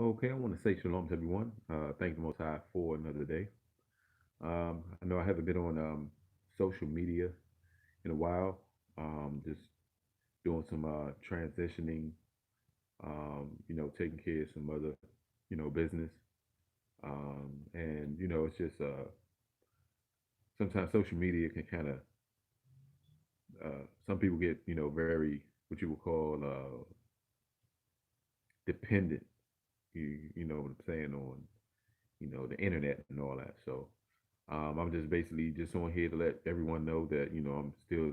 Okay, I want to say shalom to everyone. Thank the Most High for another day. I know I haven't been on social media in a while. Just doing some transitioning. Taking care of some other, business. And it's just sometimes social media can kind of some people get very what you would call dependent. You know what I'm saying on the internet and all that. So I'm just basically just on here to let everyone know that I'm still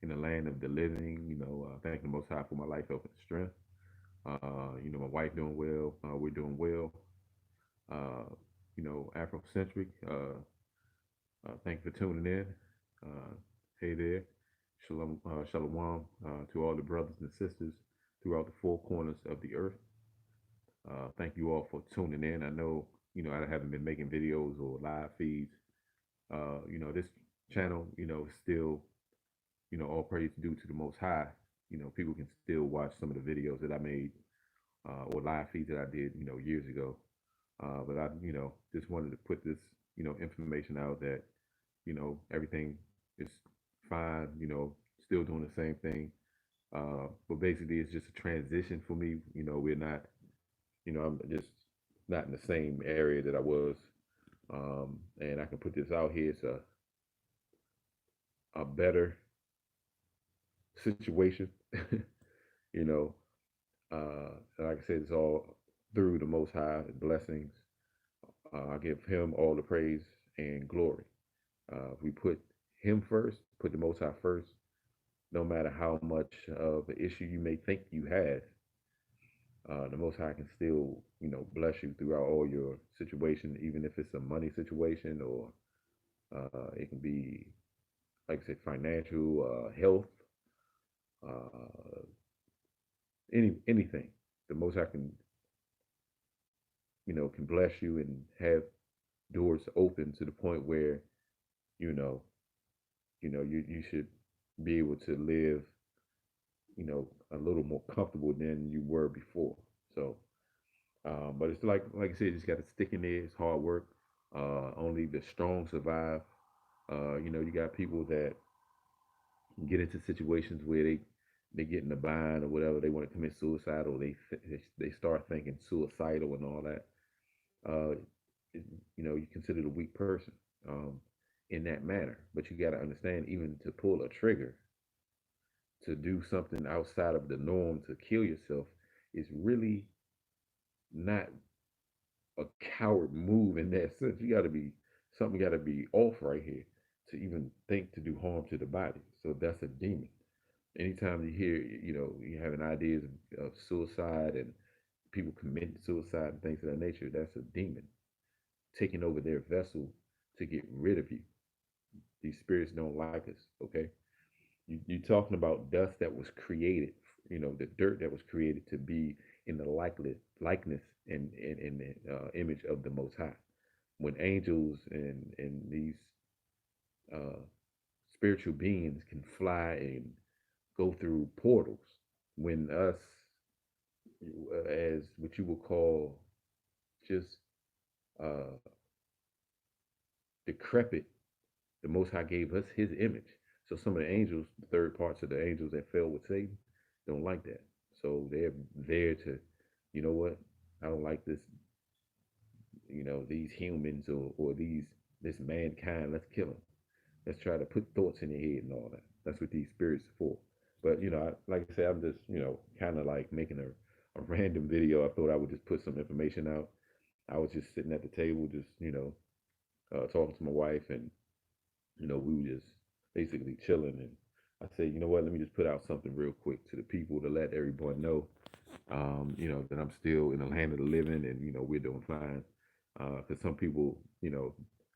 in the land of the living. Thank the Most High for my life, health, and strength. My wife doing well. We're doing well. Uh, Afrocentric. Thank you for tuning in. Uh, hey there, shalom, shalom to all the brothers and sisters throughout the four corners of the earth. Thank you all for tuning in. I know I haven't been making videos or live feeds. This channel, is still, all praise due to the Most High. People can still watch some of the videos that I made or live feeds that I did, years ago. But I, just wanted to put this, information out that, everything is fine, still doing the same thing. But basically, it's just a transition for me. We're not, I'm just not in the same area that I was. And I can put this out here. It's a better situation. you know, like I said, it's all through the Most High blessings. I give Him all the praise and glory. If we put Him first, put the Most High first, no matter how much of an issue you may think you have, the Most High can still, bless you throughout all your situation, even if it's a money situation or it can be, like I said, financial, health, uh, anything. The Most High can, can bless you and have doors open to the point where, you know, you should be able to live, a little more comfortable than you were before. So, but it's like I said, you just got to stick in there. It's hard work. Only the strong survive. You got people that get into situations where they get in a bind or whatever. They want to commit suicide or they start thinking suicidal and all that. Uh, you considered a weak person in that manner. But you got to understand, even to pull a trigger to do something outside of the norm to kill yourself is really not a coward move in that sense. You got to be something got to be off right here to even think to do harm to the body. So that's a demon. Anytime you hear, you having ideas of suicide and people committing suicide and things of that nature, that's a demon taking over their vessel to get rid of you. These spirits don't like us, okay? You're talking about dust that was created, the dirt that was created to be in the likeness and the image of the Most High. When angels and these uh, spiritual beings can fly and go through portals, when us, as what you would call just uh, decrepit, the Most High gave us His image. So some of the angels, the third parts of the angels that fell with Satan, don't like that. So they're there to, you know what? I don't like this. These humans or this mankind. Let's kill them. Let's try to put thoughts in their head and all that. That's what these spirits are for. But like I said, I'm just kind of like making a random video. I thought I would just put some information out. I was just sitting at the table, just talking to my wife, and we were just basically chilling. And I said, you know what, let me just put out something real quick to the people to let everyone know, that I'm still in the land of the living, and we're doing fine. Because some people,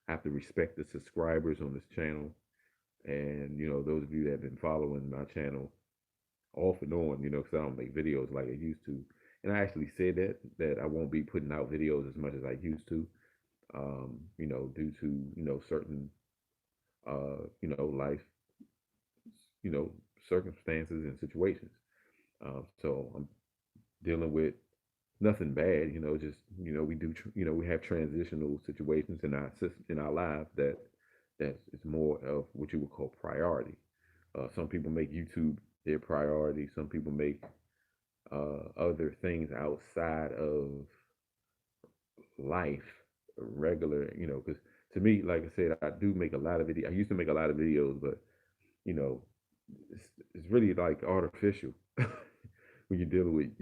have to respect the subscribers on this channel, and those of you that have been following my channel off and on, because I don't make videos like I used to. And I actually said that I won't be putting out videos as much as I used to, due to certain life, you know, circumstances and situations. So I'm dealing with nothing bad, just we do we have transitional situations in our system in our lives that is more of what you would call priority. Some people make YouTube their priority. Some people make other things outside of life regular, because to me, like I said, I do make a lot of videos. I used to make a lot of videos, but you know, it's really like artificial when you're dealing with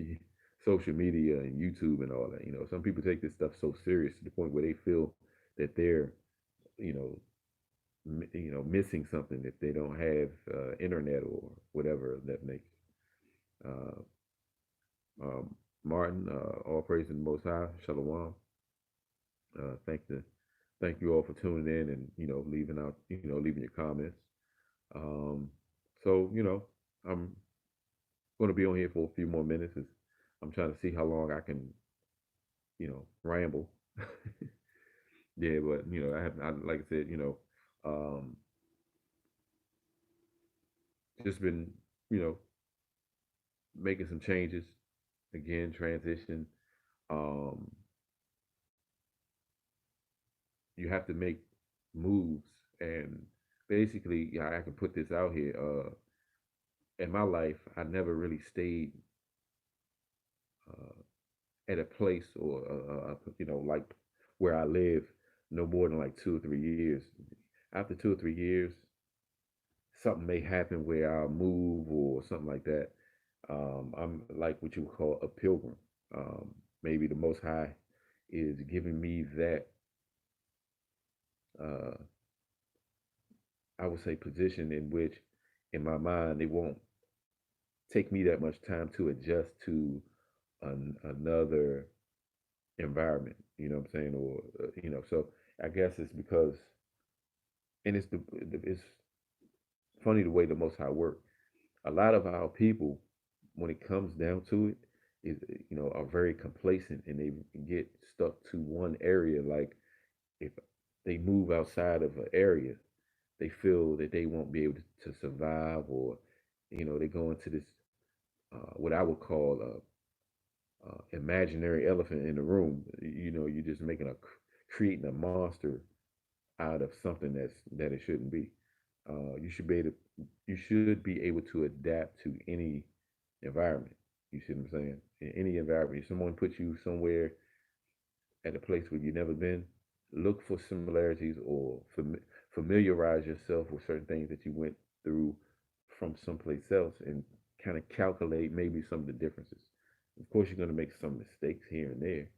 social media and YouTube and all that. Some people take this stuff so serious to the point where they feel that they're, you know, missing something if they don't have internet or whatever of that nature. Uh, Martin, all praise to the Most High, Shalom. Thank you all for tuning in and leaving out, leaving your comments. Um, so I'm going to be on here for a few more minutes. I'm trying to see how long I can, ramble. Yeah, but like I said, um, just been, you know, making some changes again, transition. Um, you have to make moves, and basically, yeah, I can put this out here. In my life, I never really stayed uh, at a place or like where I live no more than like 2 or 3 years. After 2 or 3 years, something may happen where I'll move or something like that. I'm like what you would call a pilgrim. Maybe the Most High is giving me that, uh, I would say, position in which, in my mind, it won't take me that much time to adjust to another environment. You know what I'm saying? Or so I guess it's because, and it's funny the way the Most High work. A lot of our people, when it comes down to it, is are very complacent and they get stuck to one area. Like if they move outside of an area, they feel that they won't be able to survive, or they go into this what I would call a imaginary elephant in the room. You're just creating a monster out of something that it shouldn't be. You should be able to adapt to any environment. You see what I'm saying? In any environment, if someone puts you somewhere at a place where you've never been, look for similarities or familiarize yourself with certain things that you went through from someplace else and kind of calculate maybe some of the differences. Of course, you're going to make some mistakes here and there.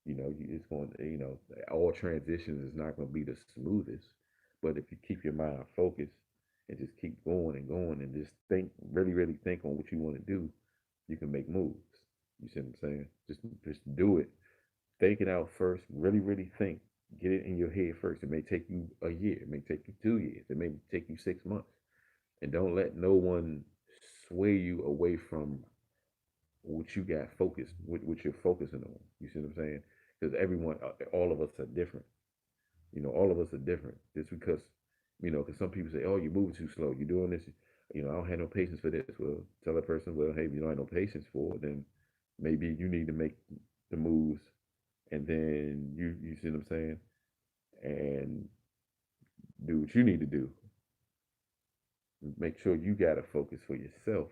It's going to, all transitions is not going to be the smoothest. But if you keep your mind focused and just keep going and going and just think, really, really think on what you want to do, you can make moves. You see what I'm saying? Just do it. Think it out first. Really, really think. Get it in your head first. It may take you a year. It may take you 2 years. It may take you 6 months. And don't let no one sway you away from what you got focused, what you're focusing on. You see what I'm saying? Because all of us are different. All of us are different. Just because, because some people say, "Oh, you're moving too slow. You're doing this." I don't have no patience for this. Well, tell that person, well, hey, if you don't have no patience for it, then maybe you need to make the moves, and then you see what I'm saying, and do what you need to do. Make sure you got a focus for yourself,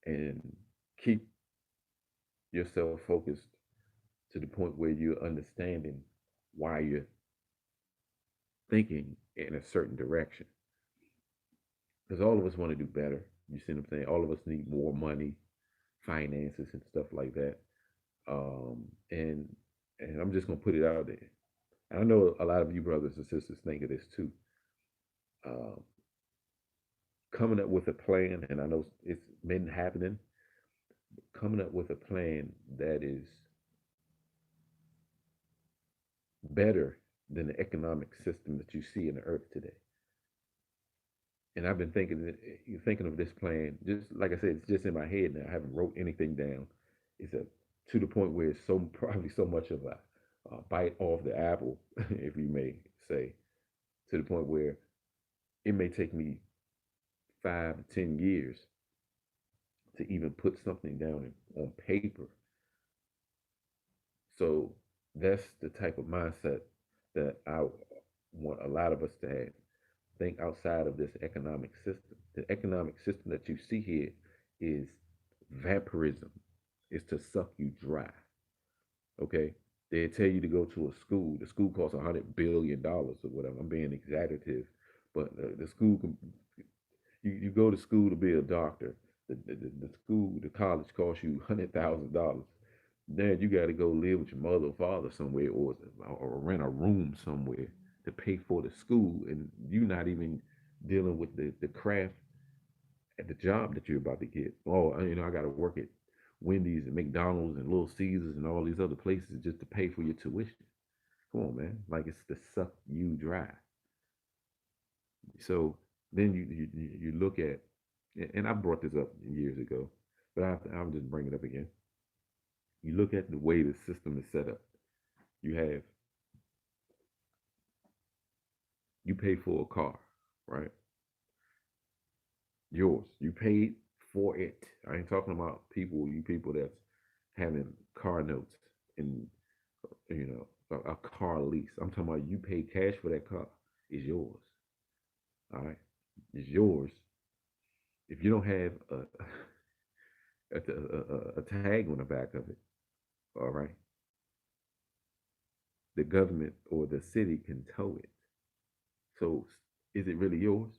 and keep yourself focused to the point where you're understanding why you're thinking in a certain direction. Because all of us want to do better. You see what I'm saying? All of us need more money, finances, and stuff like that. And I'm just gonna put it out there. And I know a lot of you brothers and sisters think of this too. Um, Coming up with a plan, and I know it's been happening. Coming up with a plan that is better than the economic system that you see in the earth today. And I've been thinking of this plan. Just like I said, it's just in my head now. I haven't wrote anything down. It's to the point where it's so probably so much of a bite off the apple, if you may say, to the point where it may take me 5 to 10 years to even put something down on paper. So that's the type of mindset that I want a lot of us to have. Think outside of this economic system. The economic system that you see here is vampirism. It's to suck you dry. Okay. They tell you to go to a school. The school costs $100 billion or whatever. I'm being exaggerative, but the school you go to school to be a doctor. The school, the college costs you $100,000. Then you got to go live with your mother or father somewhere, or rent a room somewhere to pay for the school, and you're not even dealing with the craft at the job that you're about to get. Oh, I got to work at Wendy's and McDonald's and Little Caesars and all these other places just to pay for your tuition. Come on, man. Like it's to suck you dry. So then you look at, and I brought this up years ago, but I'll just bring it up again. You look at the way the system is set up. You have you pay for a car, right? Yours. You paid for it. I ain't talking about you people that's having car notes and a car lease. I'm talking about you pay cash for that car. It's yours. All right. It's yours. If you don't have a tag on the back of it, all right, the government or the city can tow it. So is it really yours?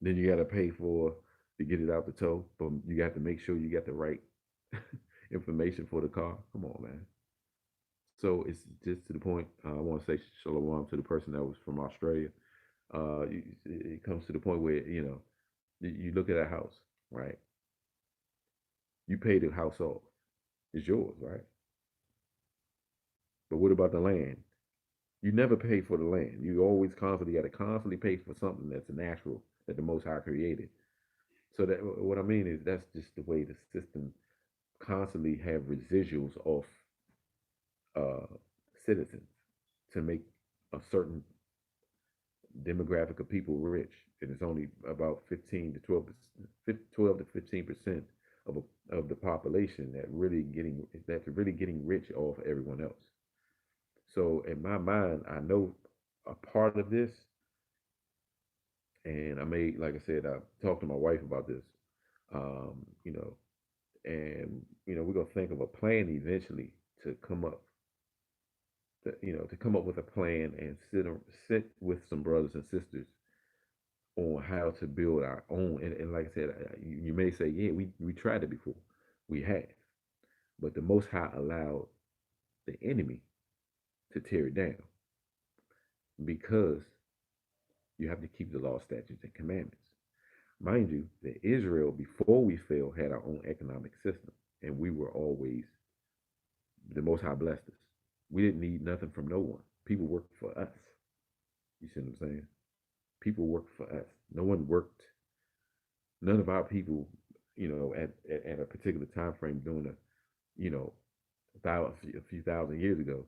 Then you got to pay for to get it out the tow, but you got to make sure you got the right information for the car. Come on, man. So it's just to the point. I want to say shalom to the person that was from Australia. It comes to the point where you look at a house, right? You pay the house off. It's yours, right? But what about the land? You never pay for the land. You always constantly got to constantly pay for something that's natural that the Most High created. So that what I mean is that's just the way the system constantly have residuals of uh, citizens to make a certain demographic of people rich, and it's only about 15 to 12 to 15% of the population that's really getting rich off everyone else. So in my mind, I know a part of this, and like I said, I talked to my wife about this, um, you know, and we're gonna think of a plan eventually to come up, to come up with a plan and sit with some brothers and sisters on how to build our own. And like I said, you may say, yeah, we tried it before, we have, but the Most High allowed the enemy to tear it down because you have to keep the law, statutes, and commandments. Mind you, that Israel, before we fell, had our own economic system, and we were always the Most High blessed us. We didn't need nothing from no one. People worked for us. You see what I'm saying? People worked for us. No one worked. None of our people, at a particular time frame during a few thousand years ago,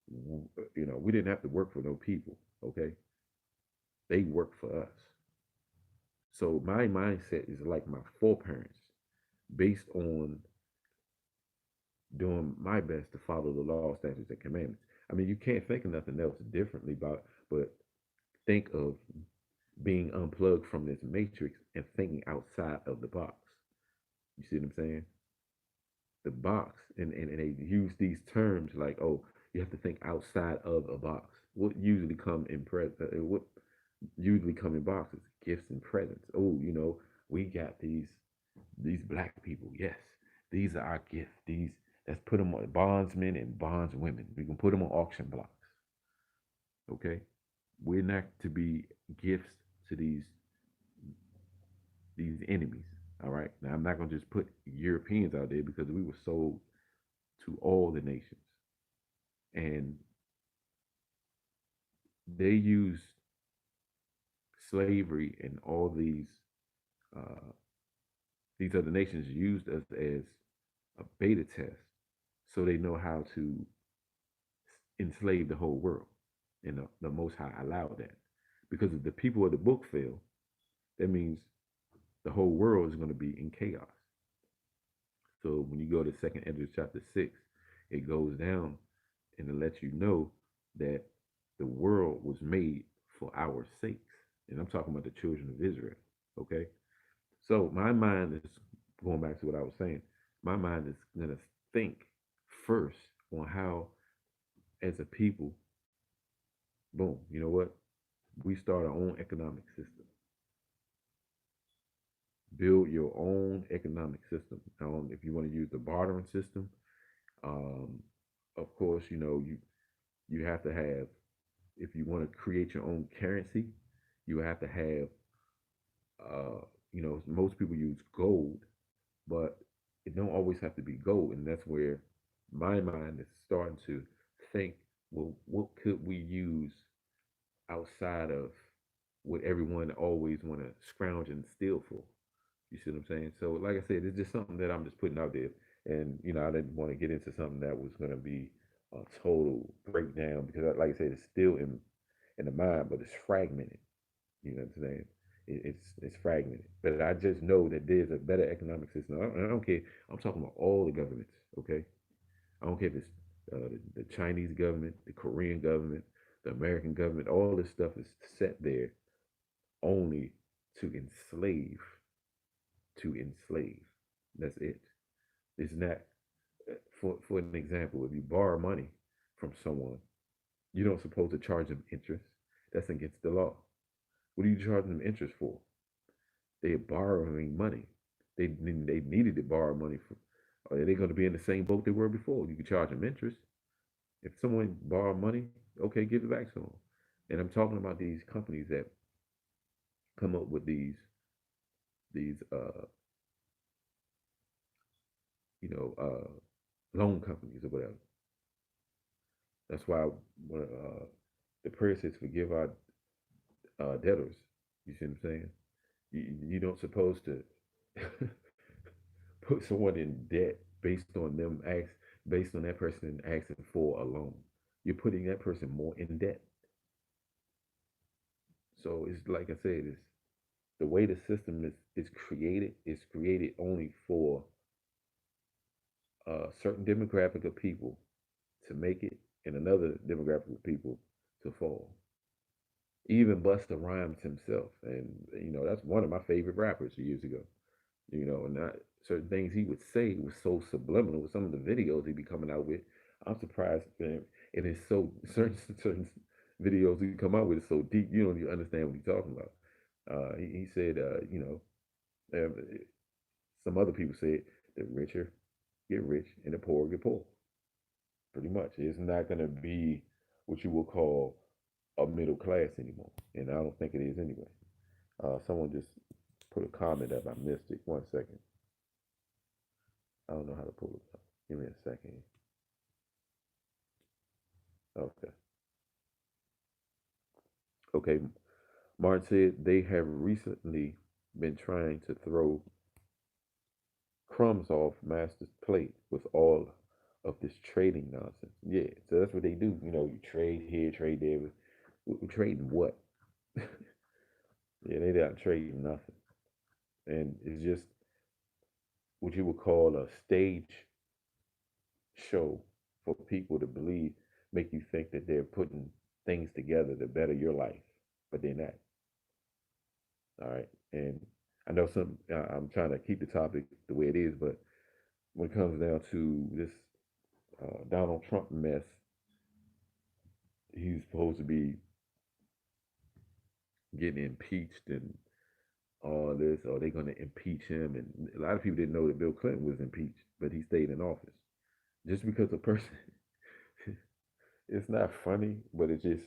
we didn't have to work for no people. Okay, they worked for us. So my mindset is like my foreparents, based on doing my best to follow the law, statutes, and commandments. I mean, you can't think of nothing else differently but think of being unplugged from this matrix and thinking outside of the box. You see what I'm saying? The box, and they use these terms like, oh, you have to think outside of a box. What usually come in boxes? Gifts and presents. Oh, we got these black people. Yes, these are our gifts. These Let's put them on bondsmen and bondswomen. We can put them on auction blocks. Okay, we're not to be gifts to these enemies. All right. Now I'm not gonna just put Europeans out there because we were sold to all the nations, and they use slavery and all uh, these other nations used us as a beta test, so they know how to enslave the whole world. And the Most High allowed that because if the people of the book fail, that means the whole world is going to be in chaos. So when you go to Second Ezra chapter 6, it goes down and it lets you know that the world was made for our sakes. And I'm talking about the children of Israel. Okay. So my mind is going back to what I was saying. My mind is going to think first on how, as a people, boom, you know what? We start our own economic system. Build your own economic system. If you want to use the bartering system, um, of course, you have to have. If you want to create your own currency, you have to have. Most people use gold, but it don't always have to be gold, and that's where my mind is starting to think. Well, what could we use outside of what everyone always want to scrounge and steal for? You see what I'm saying? So, like I said, it's just something that I'm just putting out there. And, I didn't want to get into something that was going to be a total breakdown because, like I said, it's still in the mind, but it's fragmented. You know what I'm saying? It's fragmented. But I just know that there's a better economic system. I don't care. I'm talking about all the governments, okay? I don't care if it's the Chinese government, the Korean government, the American government. All this stuff is set there only to enslave, to enslave. That's it. It's not for an example. If you borrow money from someone, you don't supposed to charge them interest. That's against the law. What are you charging them interest for? They're borrowing money. They needed to borrow money from. Are they going to be in the same boat they were before? You can charge them interest. If someone borrow money, okay, give it back to them. And I'm talking about these companies that come up with these you know uh loan companies or whatever. That's why when the prayer says forgive our debtors. You see what I'm saying? You don't supposed to put someone in debt based on that person asking for a loan. You're putting that person more in debt. So it's like I said, it's the way the system is created. It's created only for a certain demographic of people to make it, and another demographic of people to fall. Even Busta Rhymes himself, and that's one of my favorite rappers years ago. And not certain things he would say was so subliminal with some of the videos he'd be coming out with. I'm surprised, man. And it's so certain videos he come out with is so deep, you don't even understand what he's talking about. He said, uh, some other people said the richer get rich and the poor get poor. Pretty much, it's not going to be what you will call a middle class anymore, and I don't think it is anyway. Someone just put a comment up. I missed it. One second. I don't know how to pull it up. Give me a second. Okay. Okay. Martin said they have recently been trying to throw crumbs off Master's plate with all of this trading nonsense. Yeah, so that's what they do. You trade here, trade there. We're trading what? Yeah, they not trading nothing. And it's just what you would call a stage show for people to believe, make you think that they're putting things together to better your life, but they're not. All right. And I know I'm trying to keep the topic the way it is, but when it comes down to this Donald Trump mess, he's supposed to be getting impeached and all this, or they're going to impeach him. And a lot of people didn't know that Bill Clinton was impeached, but he stayed in office. Just because a person, it's not funny, but it's just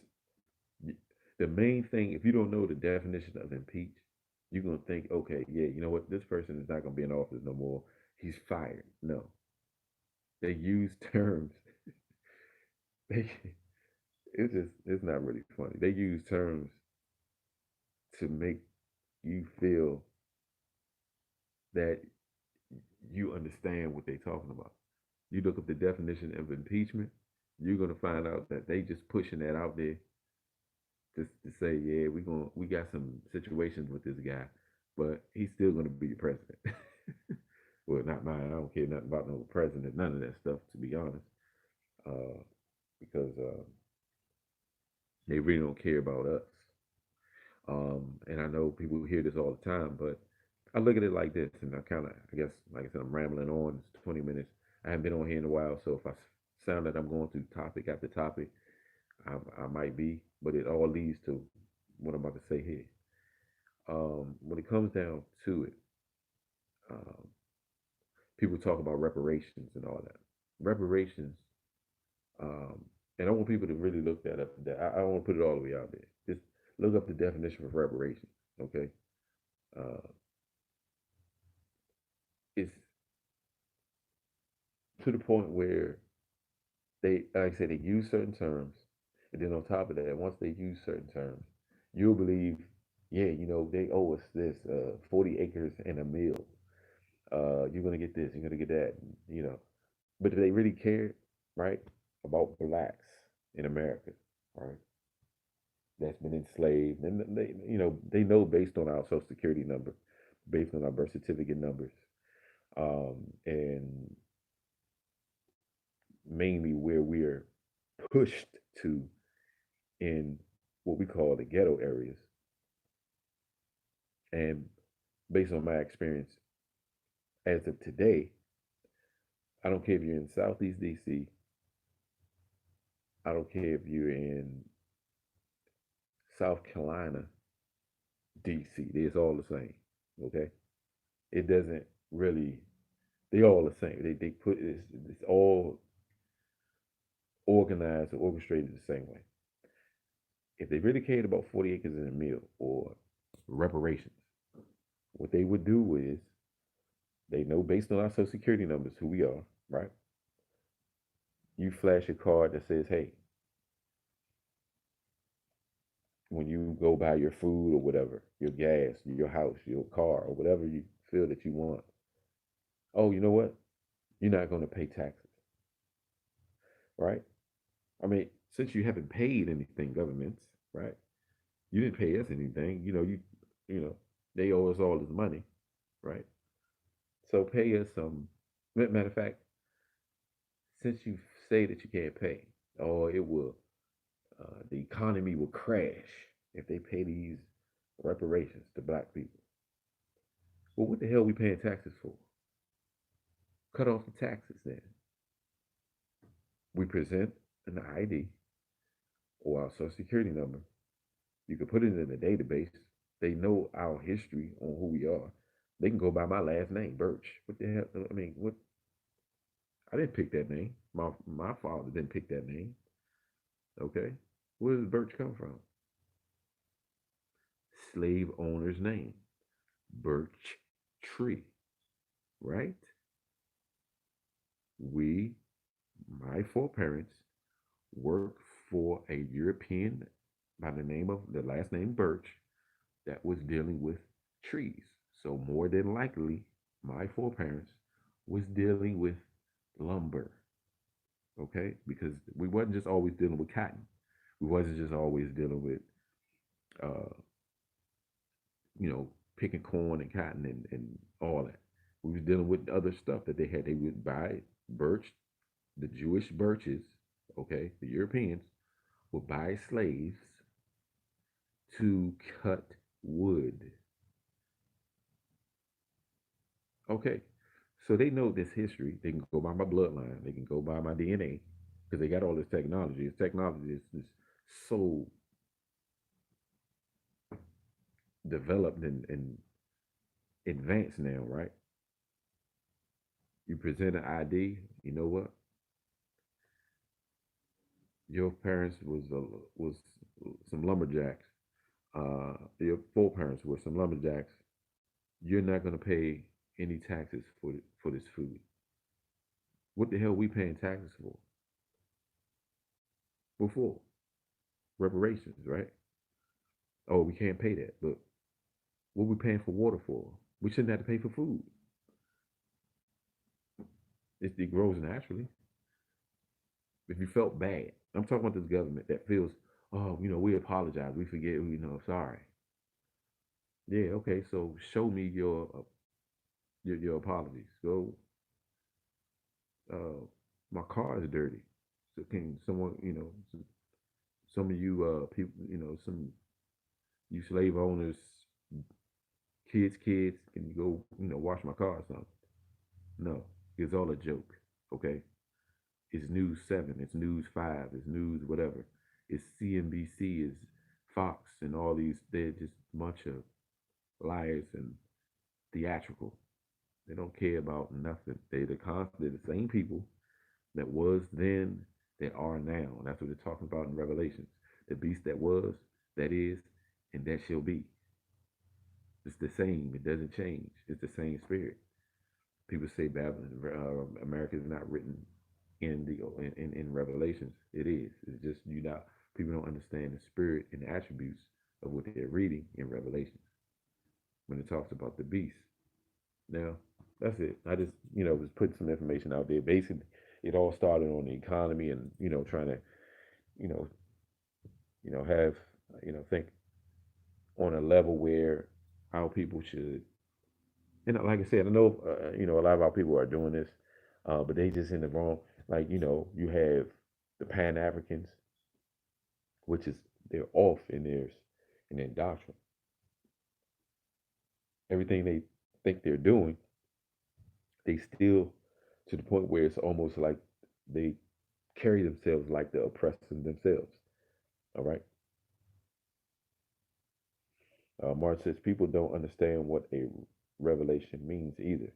the main thing. If you don't know the definition of impeach, you're going to think, okay, yeah, you know what? This person is not going to be in office no more. He's fired. No, they use terms. They, it's not really funny. They use terms to make you feel that you understand what they're talking about. You look up the definition of impeachment, you're gonna find out that they just pushing that out there just to say, yeah, we got some situations with this guy, but he's still going to be your president. Well, not mine. I don't care nothing about no president, none of that stuff, to be honest, uh, because they really don't care about us. And I know people hear this all the time, but I look at it like this, and I kind of, I guess, like I said, I'm rambling on. It's 20 minutes. I haven't been on here in a while, so if I sound that I'm going through topic after topic, I might be, but it all leads to what I'm about to say here. When it comes down to it, um, people talk about reparations and all that. Reparations, um, and I want people to really look that up. I don't want to put it all the way out there. Just look up the definition of reparations. Okay, uh, it's to the point where they, like I said, they use certain terms, and then on top of that, once they use certain terms, you'll believe, yeah, they owe us this 40 acres and a mill. You're gonna get this, you're gonna get that, you know. But do they really care, right, about blacks in America, right? That's been enslaved, and they know based on our social security number, based on our birth certificate numbers, and mainly where we're pushed to in what we call the ghetto areas. And based on my experience as of today, I don't care if you're in Southeast DC, I don't care if you're in South Carolina, DC, it's all the same. Okay? It doesn't really, they all the same. They put it's all organized or orchestrated the same way. If they really cared about 40 acres in a mill or reparations, what they would do is they know based on our social security numbers who we are, right? You flash a card that says, hey, when you go buy your food or whatever, your gas, your house, your car, or whatever you feel that you want, oh, you know what? You're not going to pay taxes, right? I mean, since you haven't paid anything, governments, right? You didn't pay us anything. You know, they owe us all this money, right? So pay us some. Matter of fact, since you say that you can't pay, or it will, the economy will crash if they pay these reparations to black people. Well, what the hell are we paying taxes for? Cut off the taxes then. We present an ID or our social security number. You can put it in the database. They know our history on who we are. They can go by my last name, Birch. What the hell? I mean, what? I didn't pick that name. My father didn't pick that name. Okay, where does Birch come from? Slave owner's name, Birch Tree, right? We, my foreparents, worked for a European by the name of the last name Birch that was dealing with trees. So more than likely, my foreparents was dealing with lumber. Okay, because we wasn't just always dealing with cotton. We wasn't just always dealing with, uh, picking corn and cotton and all that. We was dealing with other stuff that they had. They would buy birch, the Jewish birches, okay, the Europeans would buy slaves to cut wood. Okay. So they know this history. They can go by my bloodline. They can go by my DNA because they got all this technology. This technology is so developed and advanced now, right? You present an ID. You know what? Your parents was some lumberjacks. Your foreparents were some lumberjacks. You're not going to pay any taxes for this food. What the hell are we paying taxes for? Before reparations, right? Oh, we can't pay that. But what we paying for water for? We shouldn't have to pay for food. It grows naturally. If you felt bad, I'm talking about this government that feels, oh, we apologize, we forget, sorry. Yeah, okay. So show me your apologies. Go. Uh, my car is dirty. So can someone, some of you people, some you slave owners, kids, can you go, wash my car or something? No, it's all a joke. Okay, it's News 7, it's News 5, it's News whatever, it's CNBC, it's Fox, and all these. They're just a bunch of liars and theatrical. They don't care about nothing. They're the same people that was then, that are now. And that's what they're talking about in Revelations. The beast that was, that is, and that shall be. It's the same. It doesn't change. It's the same spirit. People say Babylon, America is not written in Revelations. It is. It's just you not people don't understand the spirit and the attributes of what they're reading in Revelations when it talks about the beast. Now, that's it. I just, was putting some information out there. Basically, it all started on the economy and, trying to, you know, have, think on a level where our people should, like I said, I know, a lot of our people are doing this, but they just in the wrong. Like, you have the Pan Africans, which is they're off in their doctrine. Everything they think they're doing, they still to the point where it's almost like they carry themselves like they're oppressing themselves. All right. Mark says people don't understand what a revelation means either.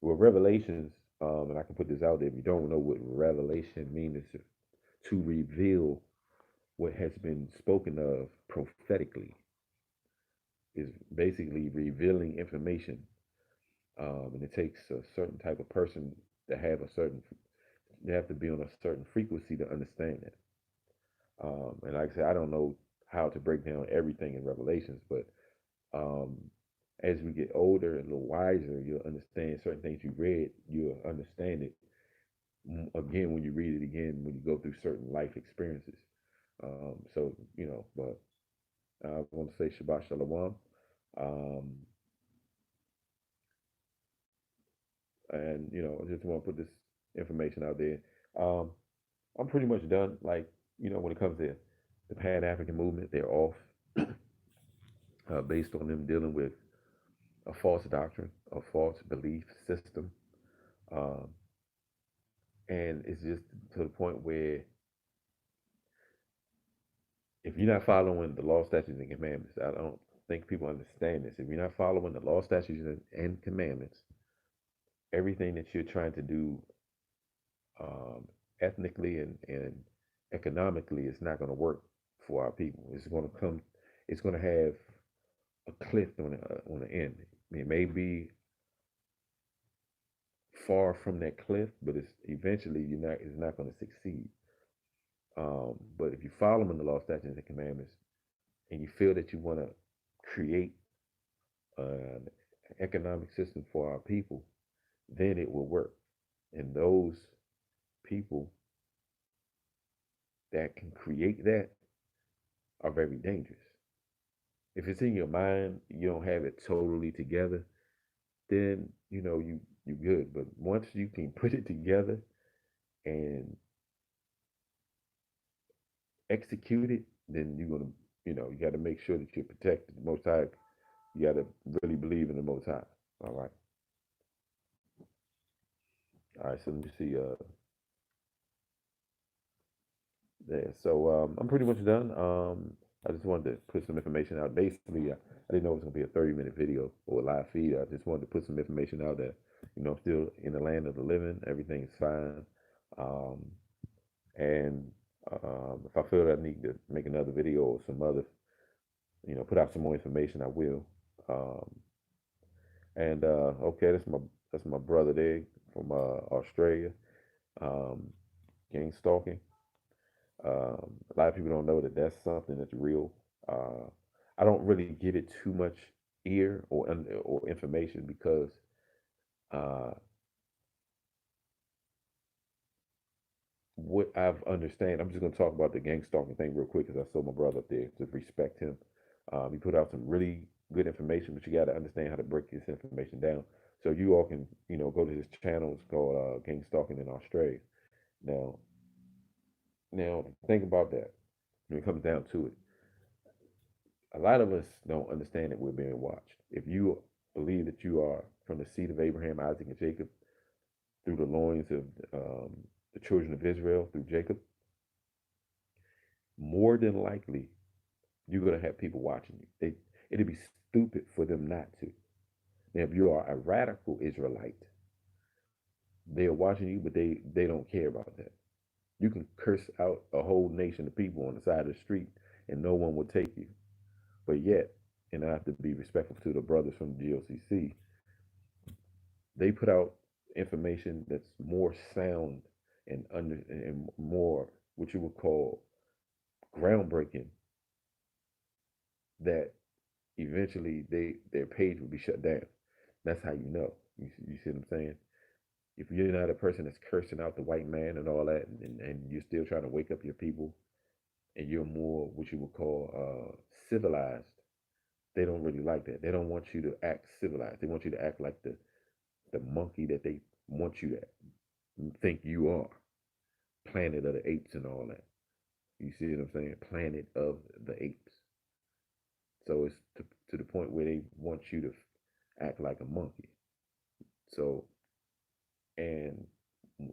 Well, revelations, and I can put this out there. If you don't know what revelation means, it's to reveal what has been spoken of prophetically. Is basically revealing information, and it takes a certain type of person to have a certain. You have to be on a certain frequency to understand it. And like I said, I don't know how to break down everything in Revelations, but um, as we get older and a little wiser, you'll understand certain things you read. You'll understand it again when you read it again when you go through certain life experiences. So but I want to say Shabbat Shalom, um, and I just want to put this information out there. Um, I'm pretty much done. Like when it comes to the Pan African movement, they're off based on them dealing with a false doctrine, a false belief system. Um, and it's just to the point where if you're not following the law, statutes, and commandments, I don't think people understand this. If you're not following the law, statutes, and commandments, everything that you're trying to do um, ethnically and economically is not going to work for our people. It's going to come. It's going to have a cliff on the end. It may be far from that cliff, but it's eventually you're not. It's not going to succeed. But if you follow them in the law, statutes, and commandments, and you feel that you want to create an economic system for our people, then it will work. And those people that can create that are very dangerous. If it's in your mind, you don't have it totally together, then you good. But once you can put it together and execute it, then you're gonna you got to make sure that you're protected. The Most High, you got to really believe in the Most High. All right. All right. So let me see. There. So I'm pretty much done. I just wanted to put some information out. Basically, I didn't know it was gonna be a 30-minute video or a live feed. I just wanted to put some information out that I'm still in the land of the living. Everything's fine. Um, and if I feel that I need to make another video or some other, put out some more information, I will. Um, and okay, that's my brother there from Australia. Um, gang stalking. A lot of people don't know that that's something that's real. Uh, I don't really give it too much ear or information because uh, what I've understand. I'm just going to talk about the gang stalking thing real quick because I saw my brother up there to respect him. He put out some really good information, but you got to understand how to break this information down. So you all can, go to this channel. It's called Gang Stalking in Australia. Now, now think about that. When it comes down to it, a lot of us don't understand that we're being watched. If you believe that you are from the seed of Abraham, Isaac, and Jacob, through the loins of um, the children of Israel, through Jacob, more than likely you're gonna have people watching you. It'd be stupid for them not to. Now, if you are a radical Israelite, they're watching you, but they don't care about that. You can curse out a whole nation of people on the side of the street, and no one will take you. But yet, and I have to be respectful to the brothers from the GOCC, they put out information that's more sound and more what you would call groundbreaking, that eventually their page will be shut down. That's how you know. You see what I'm saying? If you're not a person that's cursing out the white man and all that, and you're still trying to wake up your people, and you're more what you would call civilized, they don't really like that. They don't want you to act civilized. They want you to act like the monkey that they want you to think you are. Planet of the apes and all that. You see what I'm saying? Planet of the apes. So it's to the point where they want you to act like a monkey. So, and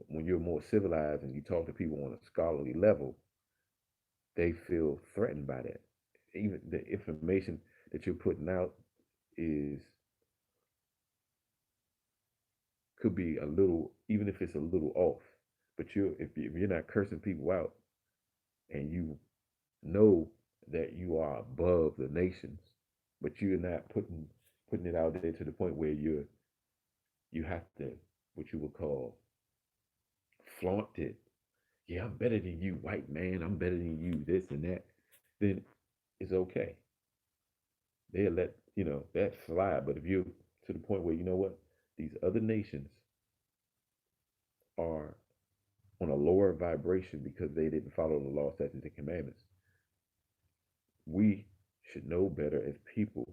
when you're more civilized and you talk to people on a scholarly level, they feel threatened by that. Even the information that you're putting out is could be a little, even if it's a little off. But if you're not cursing people out, and you know that you are above the nations, but you're not putting it out there to the point where you have to, what you would call, flaunt it. Yeah, I'm better than you, white man. I'm better than you, this and that. Then it's okay. They'll let that fly. But if you're to the point where you know what, these other nations are on a lower vibration because they didn't follow the law, statutes, and commandments, we should know better as people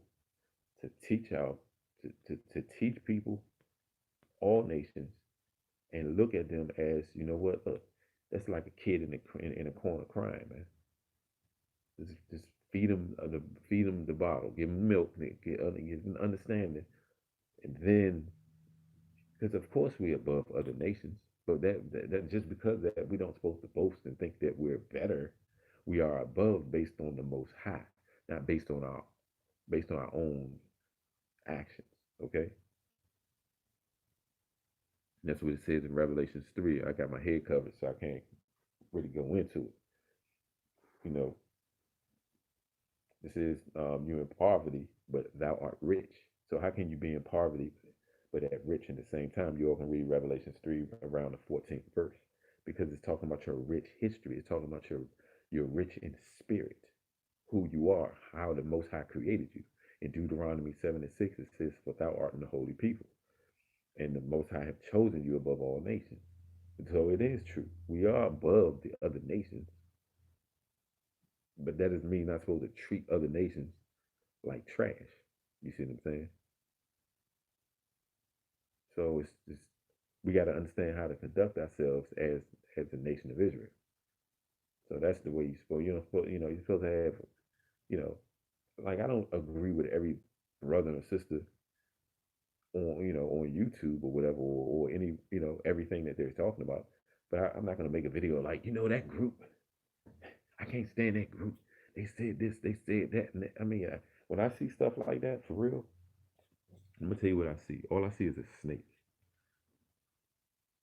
to teach out to teach people, all nations, and look at them as, what, look, that's like a kid in a corner crying, man. Just feed them the bottle, give them milk, give them understanding, and then, because of course we're above other nations, but that just because that we don't supposed to boast and think that we're better. We are above based on the Most High, not based on our own actions. Okay, and that's what it says in Revelations 3. I got my head covered, so I can't really go into it. You know, it says you're in poverty, but thou art rich. So how can you be in poverty but at rich in the same time? You all can read Revelations 3 around the 14th verse, because it's talking about your rich history. It's talking about your rich in spirit, who you are, how the Most High created you. In Deuteronomy 7:6, it says, "For thou art in the holy people, and the Most High have chosen you above all nations." So it is true. We are above the other nations, but that doesn't mean you're not supposed to treat other nations like trash. You see what I'm saying? So it's we got to understand how to conduct ourselves as the nation of Israel. So that's the way you're supposed. You're supposed to have. You know, like I don't agree with every brother or sister on YouTube or whatever, or any everything that they're talking about. But I'm not gonna make a video like that group. I can't stand that group. They said this, they said that, and that. I mean, when I see stuff like that for real, I'm gonna tell you what I see. All I see is a snake,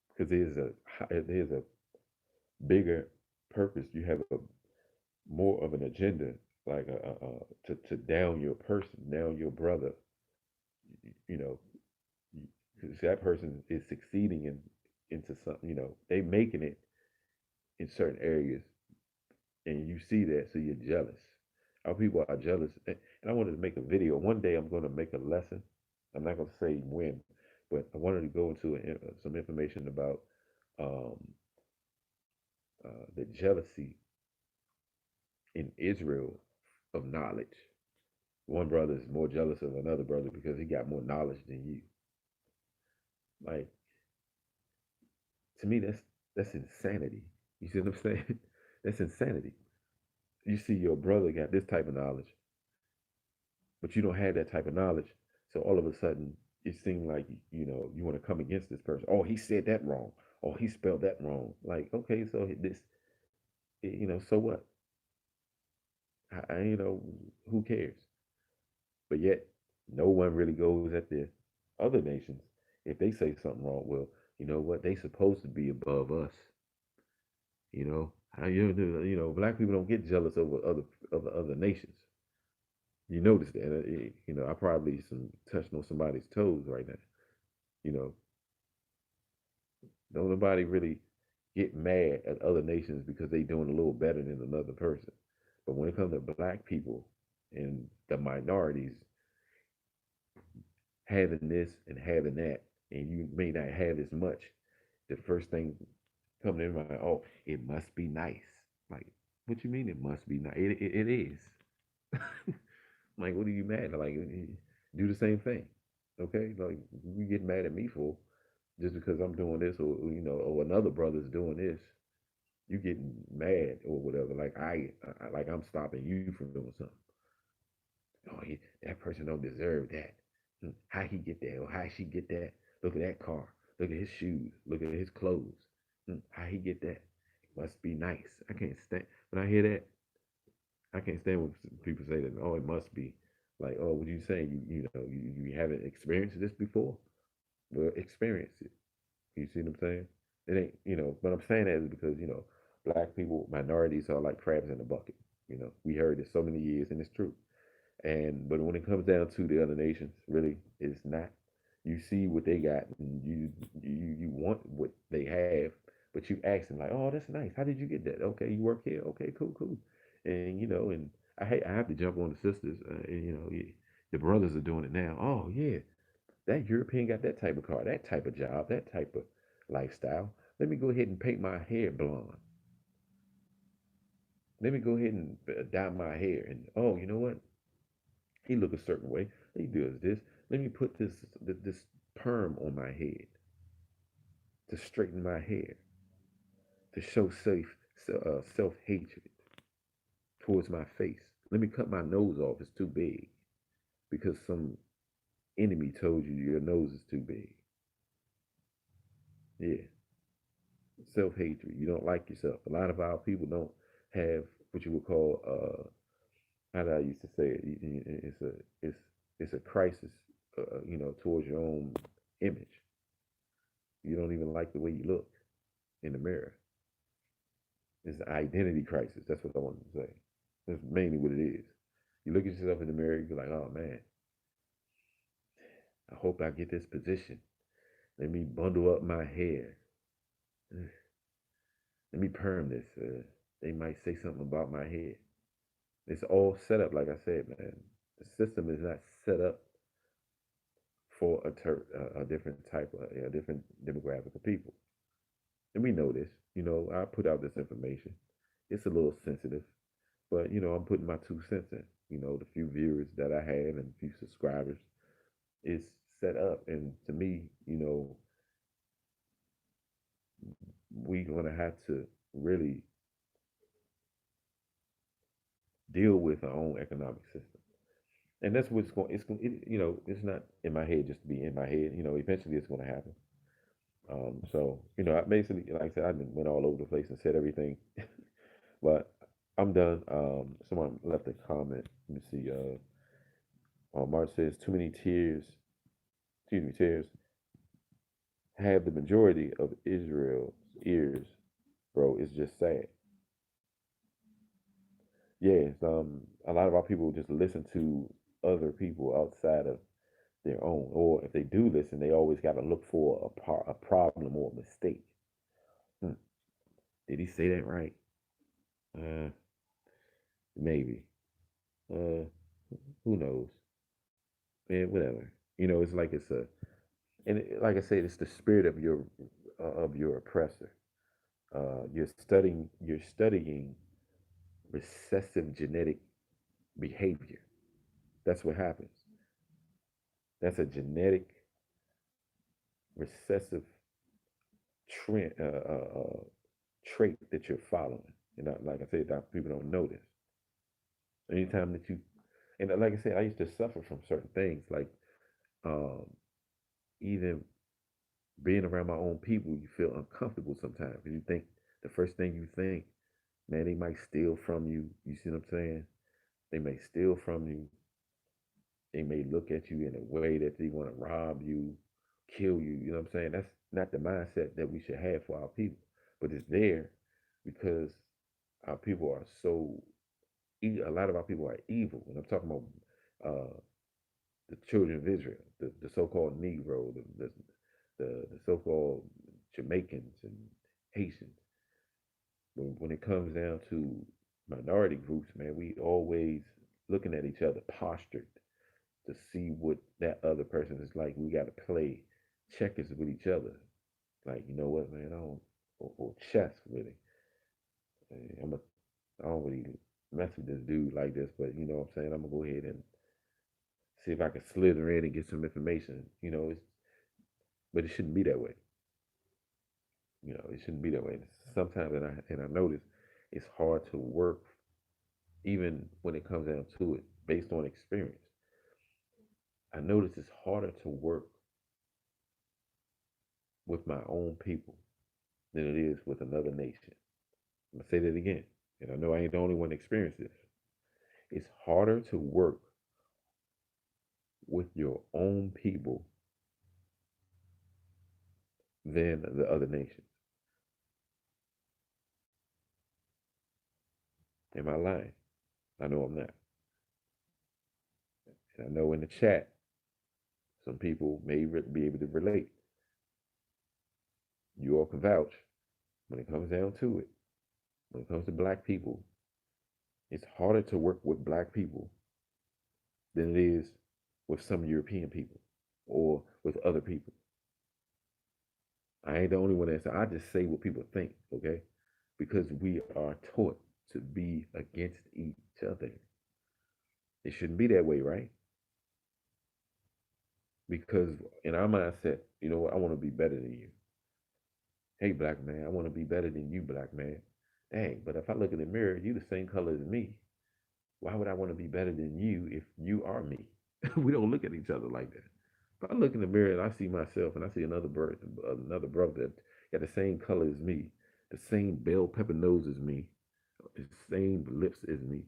because there's a bigger purpose. You have a more of an agenda, like to down your person, down your brother. You know, because that person is succeeding into something. They making it in certain areas, and you see that, so you're jealous. Our people are jealous, and I wanted to make a video. One day, I'm going to make a lesson. I'm not going to say when, but I wanted to go into some information about um, the jealousy in Israel of knowledge. one brother is more jealous of another brother because he got more knowledge than you. Like, to me, that's insanity. You see what I'm saying? That's insanity. You see your brother got this type of knowledge, but you don't have that type of knowledge. So all of a sudden, it seems like you want to come against this person. Oh, he said that wrong. Oh, he spelled that wrong. Like, okay, so this, so what? Who cares? But yet, no one really goes at the other nations if they say something wrong. Well, you know what? They supposed to be above us. Black people don't get jealous over other nations. You notice that? I probably some touching on somebody's toes right now. You know, don't nobody really get mad at other nations because they doing a little better than another person. But when it comes to black people and the minorities having this and having that, and you may not have as much, the first thing coming in mind, oh, it must be nice. Like, what you mean it must be nice? It is. Like, what are you mad at? Like, do the same thing. Okay? Like, you get mad at me for just because I'm doing this, or another brother's doing this. You getting mad or whatever. Like, like I'm stopping you from doing something. Oh, that person don't deserve that. How he get that? Or how she get that? Look at that car. Look at his shoes. Look at his clothes. How he get that? It must be nice. I can't stand when I hear that. I can't stand when people say that. Oh, it must be. Like, oh, what you saying? You haven't experienced this before. Well, experience it. You see what I'm saying? It ain't, but I'm saying that is because, black people, minorities are like crabs in a bucket. We heard it so many years and it's true. But when it comes down to the other nations, really, it's not. You see what they got, and you want what they have, but you ask them like, "Oh, that's nice. How did you get that? Okay, you work here. Okay, cool, cool." And I have to jump on the sisters. The brothers are doing it now. Oh yeah, that European got that type of car, that type of job, that type of lifestyle. Let me go ahead and paint my hair blonde. Let me go ahead and dye my hair. And oh, you know what? He look a certain way. He does this. Let me put this perm on my head to straighten my hair, to show self hatred towards my face. Let me cut my nose off. It's too big because some enemy told you your nose is too big. Yeah, self hatred. You don't like yourself. A lot of our people don't have what you would call how do I used to say it? It's a crisis, towards your own image. You don't even like the way you look in the mirror. It's an identity crisis. That's what I wanted to say. That's mainly what it is. You look at yourself in the mirror, you're like, oh man, I hope I get this position. Let me bundle up my hair. Let me perm this. They might say something about my head. It's all set up, like I said, man. The system is not set up for a different type of, a different demographic of people. And we know this. I put out this information. It's a little sensitive, but I'm putting my 2 cents in. The few viewers that I have and few subscribers is set up, and to me, we're gonna have to really deal with our own economic system, and that's what's going. It's going. It's not in my head just to be in my head. Eventually it's going to happen. So I basically, like I said, I went all over the place and said everything, but I'm done. Someone left a comment. Let me see. Mark says too many tears. Excuse me, tears have the majority of Israel's ears, bro. It's just sad. Yes, a lot of our people just listen to other people outside of their own, or if they do listen, they always got to look for a problem or a mistake. Hmm. Did he say that right? Uh, maybe. Uh, who knows? Man, whatever. It's like like I said, it's the spirit of your oppressor. You're studying recessive genetic behavior. That's what happens. That's a genetic recessive trend, trait that you're following. And like I said, people don't know this. Anytime that you, and like I said, I used to suffer from certain things, like um, even being around my own people, you feel uncomfortable sometimes because you think the first thing you think, man, they might steal from you. You see what I'm saying? They may steal from you. They may look at you in a way that they want to rob you, kill you. You know what I'm saying? That's not the mindset that we should have for our people. But it's there because our people are so, a lot of our people are evil. And I'm talking about the children of Israel, the so-called Negro, the so-called Jamaicans and Haitians. When it comes down to minority groups, man, we always looking at each other postured to see what that other person is like. We got to play checkers with each other. Like, you know what, man, I don't, or chess really. I don't really mess with this dude like this, but you know what I'm saying? I'm gonna go ahead and see if I can slither in and get some information. But it shouldn't be that way. It shouldn't be that way. Sometimes, and I notice it's hard to work, even when it comes down to it, based on experience. I notice it's harder to work with my own people than it is with another nation. I'm gonna say that again, and I know I ain't the only one to experience this. It's harder to work with your own people than the other nations. Am I lying? I know I'm not. And I know in the chat, some people may be able to relate. You all can vouch. When it comes down to it, when it comes to black people, it's harder to work with black people than it is with some European people or with other people. I ain't the only one that says, I just say what people think, okay? Because we are taught to be against each other. It shouldn't be that way, right? Because in our mindset, you know what, I want to be better than you. Hey, black man, I want to be better than you, black man. Dang, but if I look in the mirror, you the same color as me. Why would I want to be better than you if you are me? We don't look at each other like that. If I look in the mirror and I see myself and I see another brother that got the same color as me, the same bell pepper nose as me, the same lips as me,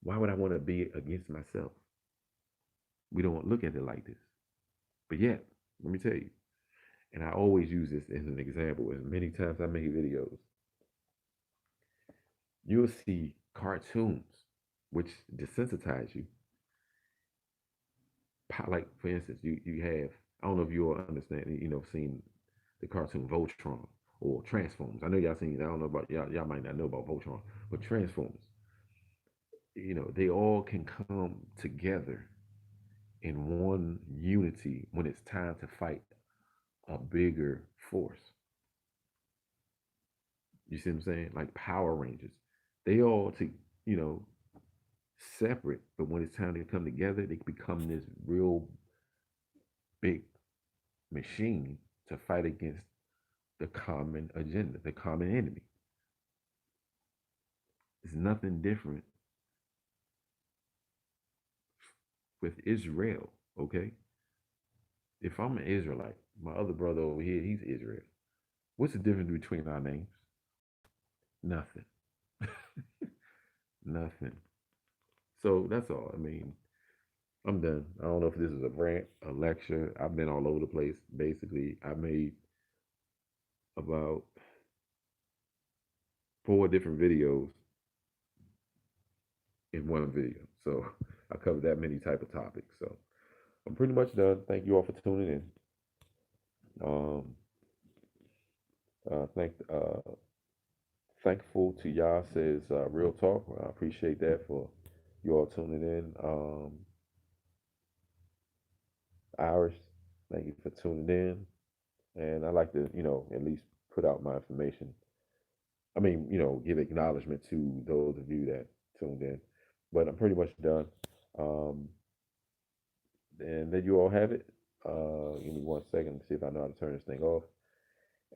why would I want to be against myself? We don't look at it like this. But yet, let me tell you, and I always use this as an example, as many times I make videos, you'll see cartoons which desensitize you. Like for instance, you have, I don't know if you all understand, seen the cartoon Voltron or Transformers. I know y'all seen. I don't know about y'all might not know about Voltron, but Transformers. They all can come together in one unity when it's time to fight a bigger force. You see what I'm saying? Like Power Rangers, they all you know separate, but when it's time to come together, they become this real big machine to fight against the common agenda, the common enemy. It's nothing different with Israel, okay? If I'm an Israelite, my other brother over here, he's Israel. What's the difference between our names? Nothing. Nothing. So that's all. I mean, I'm done. I don't know if this is a rant, a lecture. I've been all over the place. Basically, I made about 4 different videos in one video. So I covered that many type of topics. So I'm pretty much done. Thank you all for tuning in. Um, thank thankful to y'all says real talk. I appreciate that for you all tuning in. Irish, thank you for tuning in. And I like to, at least put out my information. I mean, give acknowledgement to those of you that tuned in. But I'm pretty much done. Um, and there you all have it. Give me 1 second to see if I know how to turn this thing off.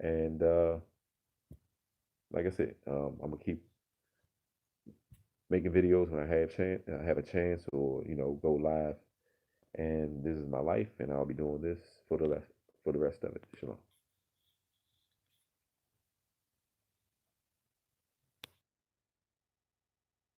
And like I said, I'm gonna keep making videos when I have a chance, or go live. And this is my life, and I'll be doing this for the rest of it. Shalom.